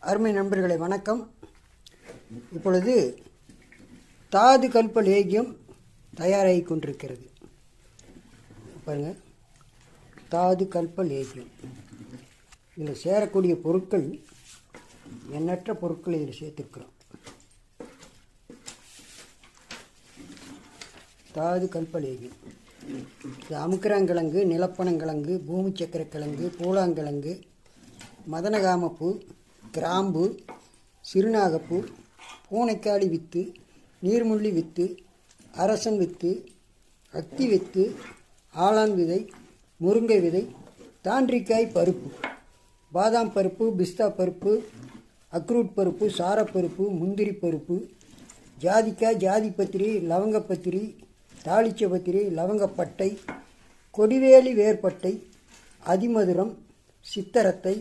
அருமை நண்பர்களை வணக்கம். இப்பொழுது தாது கல்ப லேகியம் தயாராகி கொண்டிருக்கிறது. பாருங்கள், தாது கல்ப லேகியம். இதில் சேரக்கூடிய பொருட்கள் எண்ணற்ற பொருட்கள் இதில் சேர்த்துருக்கிறோம். தாது கல்ப லேகியம் இது அமுக்கரங்கிழங்கு, நிலப்பனங்கிழங்கு, பூமி சக்கரக்கிழங்கு, பூலாங்கிழங்கு, மதனகாமப்பூ, கிராம்பு, சிறுநாகப்பூ, பூனைக்காளி வித்து, நீர்முள்ளி வித்து, அரசன் வித்து, அத்தி வித்து, ஆளான் விதை, முருங்கை விதை, தாண்டிக்காய் பருப்பு, பாதாம் பருப்பு, பிஸ்தா பருப்பு, அக்ரூட் பருப்பு, சாரப்பருப்பு, முந்திரி பருப்பு, ஜாதிக்காய், ஜாதிப்பத்திரி, லவங்கப்பத்திரி, தாளிச்சப்பத்திரி, லவங்கப்பட்டை, கொடிவேலி வேர்பட்டை, அதிமதுரம், சித்தரத்தை,